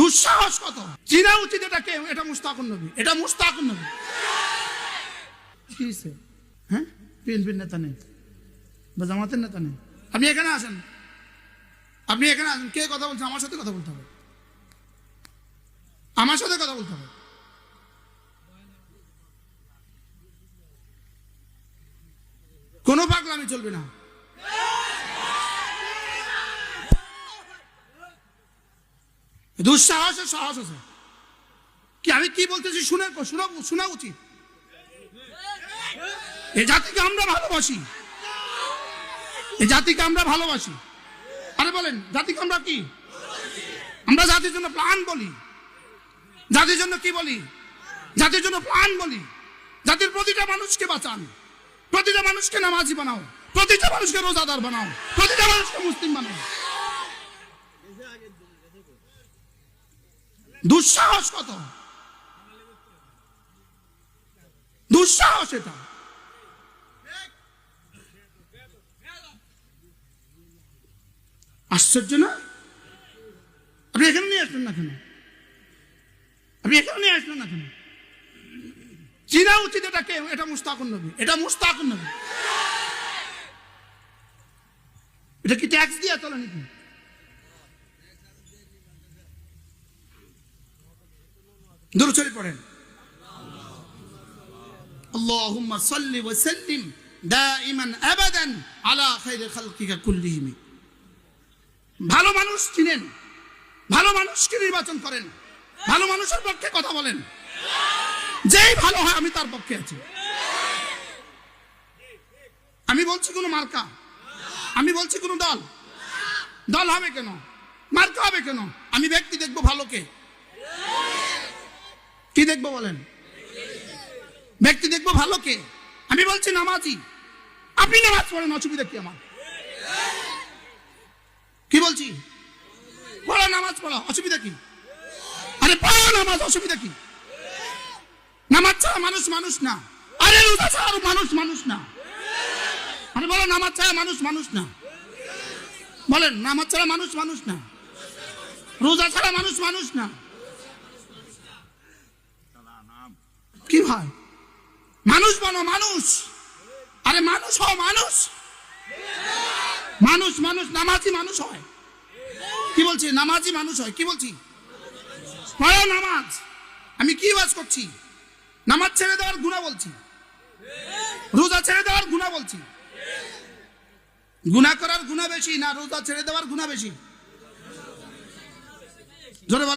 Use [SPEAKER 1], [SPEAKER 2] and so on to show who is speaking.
[SPEAKER 1] দুঃসাহস কত! চিনা উচিত এটাকে, এটা মুস্তাকুন নবী, এটা মুস্তাকুন নবী। কি হয়েছে? হ্যাঁ, বিএনপির নেতা নেই বা জামাতের নেতা নেই। আপনি এখানে আসেন, আপনি এখানে আসেন। কে কথা বলছে? আমার সাথে কথা বলতে হবে, আমার সাথে কথা বলতে হবে। কোনো পাগলামি চলবে না। দুঃসাহসের সাহস আছে কি? আমি কি বলতেছি শোনা উচিত। এই জাতিকে আমরা ভালোবাসি, এই জাতিকে আমরা ভালোবাসি। আরে বলেন, জাতিকে আমরা কি? আমরা জাতির জন্য প্রাণ বলি। জাতির জন্য কি বলি? জাতির জন্য প্রাণ বলি। জাতির প্রতিটা মানুষকে বাঁচান, প্রতিটা মানুষকে নামাজি বানাও, প্রতিটা মানুষকে রোজাদার বানাও, প্রতিটা মানুষকে মুসলিম বানাও। দুঃসাহস কত! দুঃসাহস এটা। আশ্চর্য না? আপনি এখানে নিয়ে আসলেন না কেন? আপনি এখানে নিয়ে আসলেন না কেন? চিনা উচিত এটাকে, এটা মুস্তাকুন নবী, এটা মুস্তাকুন নবী। এটা কি ট্যাক্স দিয়ে চলে নাকি? দুরূদ শরীফ পড়েন। আল্লাহুম্মা সাল্লি ওয়া সাল্লিম দাইমান আবাদান আলা খায়রি খালকিকা কুল্লিহিম। ভালো মানুষ চিনেন, ভালো মানুষকে নির্বাচন করেন, ভালো মানুষের পক্ষে কথা বলেন। যেই ভালো হয় আমি তার পক্ষে আছি। আমি বলছি কোন মার্কা, আমি বলছি কোন দল। দল হবে কেন? মার্কা হবে কেন? আমি ব্যক্তি দেখবো ভালোকে। কি দেখবো বলেন? ব্যক্তি দেখবো ভালোকে। আমি বলছি নামাজি, আপনি নামাজ পড়েন, অসুবিধা কি আমার? কি বলছি? পড়া, নামাজ পড়া, অসুবিধা কি? আরে পড়া নামাজ, অসুবিধা কি? নামাজ ছাড়া মানুষ মানুষ না। আরে রোজা ছাড়া মানুষ মানুষ না। আরে বলো, নামাজ ছাড়া মানুষ মানুষ না। বলেন, নামাজ ছাড়া মানুষ মানুষ না, রোজা ছাড়া মানুষ মানুষ না। কি ভাই, মানুষ বানো, মানুষ। আরে মানুষ হও, মানুষ, মানুষ মানুষ। নামাজি মানুষ হয়। কি বলছি? নামাজি মানুষ হয়। কি বলছি? পড়ো নামাজ। আমি কি ওয়াজ করছি? নামাজ ছেড়ে দেওয়ার গুনাহ বলছি, রোজা ছেড়ে দেওয়ার গুনাহ বলছি। গুনাহ করার গুনাহ বেশি না রোজা ছেড়ে দেওয়ার গুনাহ বেশি? জোরে